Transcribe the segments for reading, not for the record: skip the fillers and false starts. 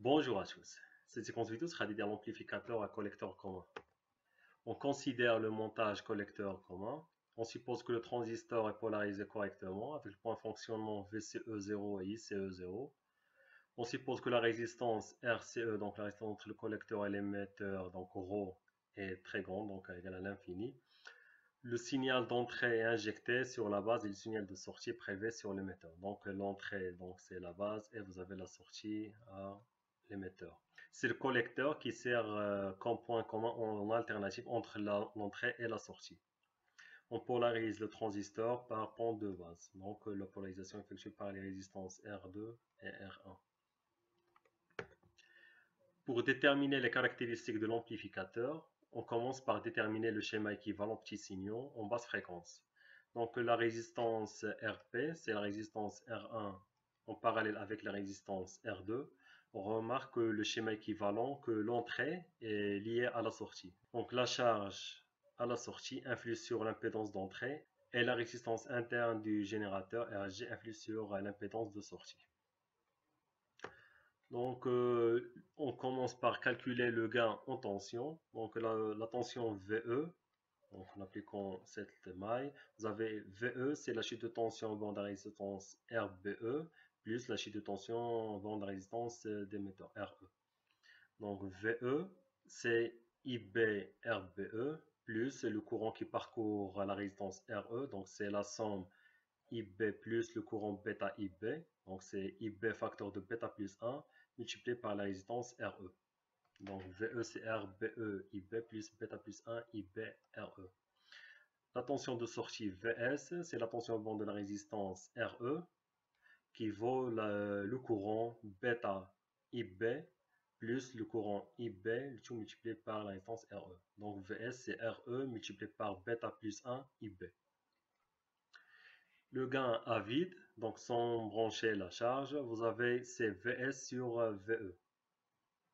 Bonjour à tous. Cette séquence vidéo sera dédiée à l'amplificateur à collecteur commun. On considère le montage collecteur commun. On suppose que le transistor est polarisé correctement avec le point de fonctionnement VCE0 et ICE0. On suppose que la résistance RCE, donc la résistance entre le collecteur et l'émetteur, donc ρ, est très grande, donc égale à l'infini. Le signal d'entrée est injecté sur la base et le signal de sortie prélevé sur l'émetteur. Donc l'entrée, c'est la base et vous avez la sortie à l'émetteur. C'est le collecteur qui sert comme point commun en alternative entre l'entrée et la sortie. On polarise le transistor par pente de base. Donc la polarisation est effectuée par les résistances R2 et R1. Pour déterminer les caractéristiques de l'amplificateur, on commence par déterminer le schéma équivalent petits signaux en basse fréquence. Donc la résistance RP, c'est la résistance R1 en parallèle avec la résistance R2. On remarque que le schéma équivalent, que l'entrée est liée à la sortie. Donc la charge à la sortie influe sur l'impédance d'entrée et la résistance interne du générateur RG influe sur l'impédance de sortie. Donc, on commence par calculer le gain en tension. Donc, la tension VE, donc en appliquant cette maille, vous avez VE, c'est la chute de tension en bande à résistance RBE, plus la chute de tension en bande à résistance d'émetteur RE. Donc, VE, c'est IB RBE, plus le courant qui parcourt la résistance RE, donc c'est la somme IB plus le courant bêta IB, donc c'est IB facteur de bêta plus 1, multiplié par la résistance RE. Donc VE c'est RBE IB plus bêta plus 1 IB RE. La tension de sortie VS, c'est la tension bande de la résistance RE qui vaut le courant bêta IB plus le courant IB, le tout multiplié par la résistance RE. Donc VS c'est RE multiplié par bêta plus 1 IB. Le gain à vide, donc sans brancher la charge, vous avez c'est VS sur VE.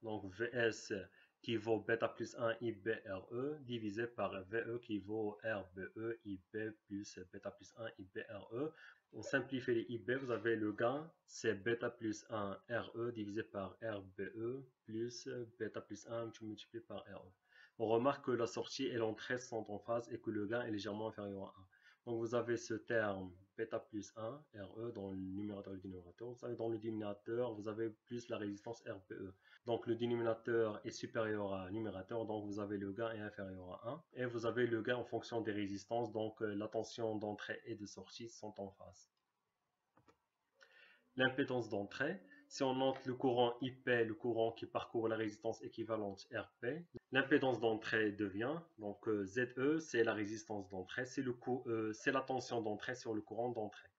Donc VS qui vaut bêta plus 1 IBRE divisé par VE qui vaut RBE IB plus bêta plus 1 IBRE. On simplifie les IB, vous avez le gain, c'est bêta plus 1 RE divisé par RBE plus bêta plus 1 multiplié par RE. On remarque que la sortie et l'entrée sont en phase et que le gain est légèrement inférieur à 1. Donc vous avez ce terme bêta plus 1, RE, dans le numérateur et le dénominateur. Vous avez dans le dénominateur, vous avez plus la résistance RBE. Donc le dénominateur est supérieur à le numérateur, donc vous avez le gain est inférieur à 1. Et vous avez le gain en fonction des résistances, donc la tension d'entrée et de sortie sont en phase. L'impédance d'entrée, si on note le courant IP, le courant qui parcourt la résistance équivalente RP, l'impédance d'entrée devient, donc ZE, c'est la résistance d'entrée, c'est la tension d'entrée sur le courant d'entrée.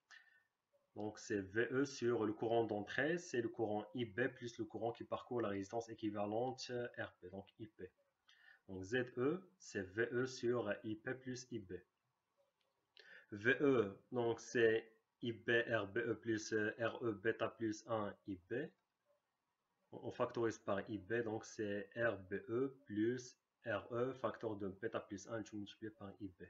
Donc c'est VE sur le courant d'entrée, c'est le courant IB plus le courant qui parcourt la résistance équivalente RP, donc IP. Donc ZE, c'est VE sur IP plus IB. VE, donc c'est IB RBE plus RE bêta plus 1 IB. On factorise par IB, donc c'est RBE plus RE facteur de bêta plus 1 multiplié par IB.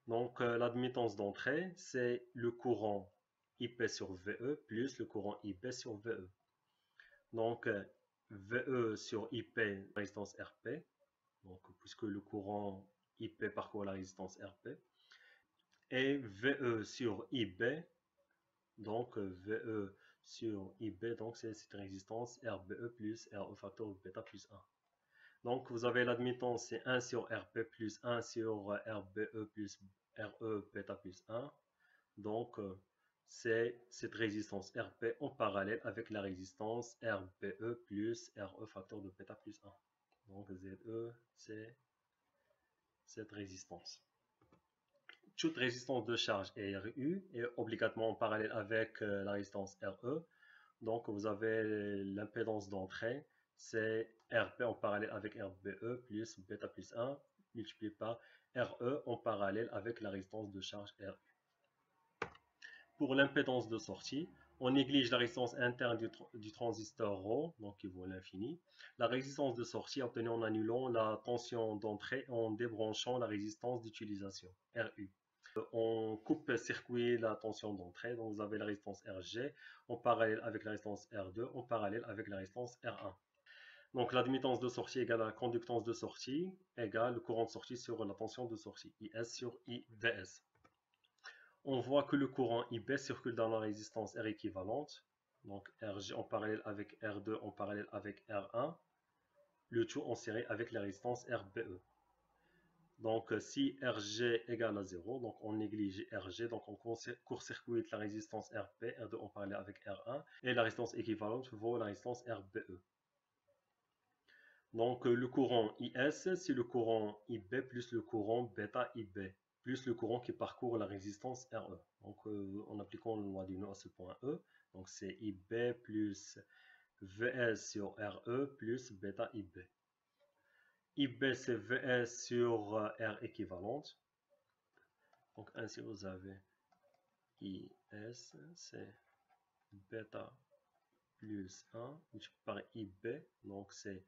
Donc l'admittance d'entrée, c'est le courant IP sur VE plus le courant IB sur VE. Donc VE sur IP, résistance RP, donc, puisque le courant IP parcourt la résistance RP, et VE sur IB, donc VE sur IB, donc c'est cette résistance RBE plus RE facteur de bêta plus 1. Donc vous avez l'admittance, c'est 1 sur RP plus 1 sur RBE plus RE bêta plus 1. Donc c'est cette résistance RP en parallèle avec la résistance RBE plus RE facteur de bêta plus 1. Donc ZE, c'est cette résistance. Toute résistance de charge est RU est obligatoirement en parallèle avec la résistance RE. Donc vous avez l'impédance d'entrée, c'est RP en parallèle avec RBE plus bêta plus 1 multiplié par RE en parallèle avec la résistance de charge RU. Pour l'impédance de sortie, on néglige la résistance interne du transistor ρ, donc qui vaut l'infini. La résistance de sortie est obtenue en annulant la tension d'entrée en débranchant la résistance d'utilisation, RU. On coupe-circuit la tension d'entrée, donc vous avez la résistance RG en parallèle avec la résistance R2, en parallèle avec la résistance R1. Donc l'admittance de sortie égale la conductance de sortie égale le courant de sortie sur la tension de sortie, IS sur IVS. On voit que le courant IB circule dans la résistance R équivalente, donc RG en parallèle avec R2 en parallèle avec R1, le tout en série avec la résistance RBE. Donc si RG égale à 0, donc on néglige RG, donc on court-circuite la résistance RP, R2 en parallèle avec R1, et la résistance équivalente vaut la résistance RBE. Donc le courant IS, c'est le courant IB plus le courant bêta IB, plus le courant qui parcourt la résistance RE. Donc en appliquant la loi du nœud à ce point E, donc c'est IB plus VS sur RE plus bêta IB. IB c'est VS sur R équivalente. Donc ainsi vous avez IS, c'est bêta plus 1 multiplié par IB, donc c'est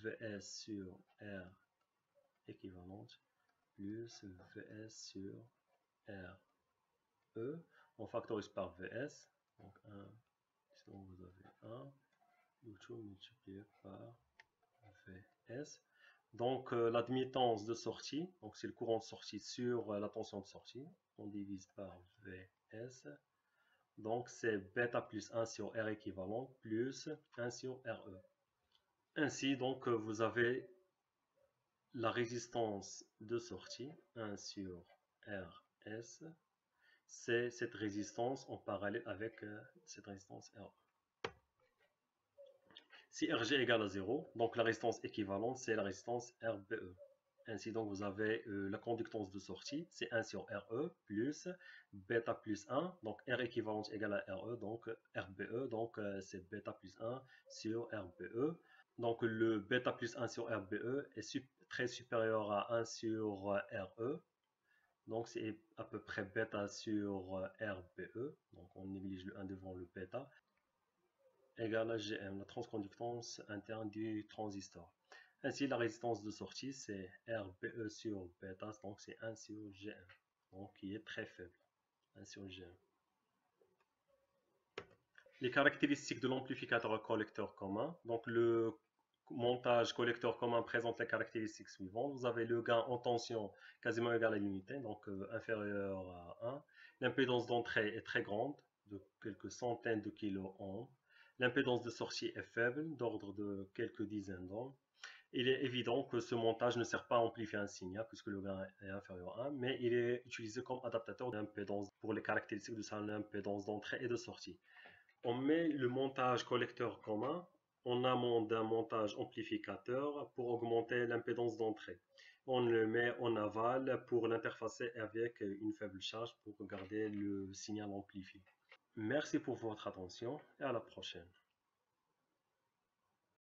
VS sur R équivalente plus VS sur RE. On factorise par VS, donc 1, sinon vous avez 1, le tout multiplié par VS. Donc l'admittance de sortie, donc c'est le courant de sortie sur la tension de sortie, on divise par VS. Donc c'est bêta plus 1 sur R équivalent plus 1 sur RE. Ainsi donc vous avez la résistance de sortie 1 sur RS, c'est cette résistance en parallèle avec cette résistance RE. Si RG égale à 0, donc la résistance équivalente, c'est la résistance RBE. Ainsi, donc, vous avez la conductance de sortie, c'est 1 sur RE, plus bêta plus 1, donc R équivalente égale à RE, donc RBE, donc c'est bêta plus 1 sur RBE. Donc, le bêta plus 1 sur RBE est très supérieur à 1 sur RE. Donc, c'est à peu près bêta sur RBE. Donc, on néglige le 1 devant le bêta. Égale à Gm, la transconductance interne du transistor. Ainsi, la résistance de sortie, c'est RBE sur bêta, donc c'est 1 sur Gm, donc qui est très faible, 1 sur Gm. Les caractéristiques de l'amplificateur collecteur commun. Donc, le montage collecteur commun présente les caractéristiques suivantes. Vous avez le gain en tension quasiment égal à l'unité, donc inférieur à 1. L'impédance d'entrée est très grande, de quelques centaines de kilo-ohms. L'impédance de sortie est faible, d'ordre de quelques dizaines d'ohms. Il est évident que ce montage ne sert pas à amplifier un signal puisque le gain est inférieur à 1, mais il est utilisé comme adaptateur d'impédance pour les caractéristiques de sa impédance d'entrée et de sortie. On met le montage collecteur commun en amont d'un montage amplificateur pour augmenter l'impédance d'entrée. On le met en aval pour l'interfacer avec une faible charge pour garder le signal amplifié. Merci pour votre attention et à la prochaine.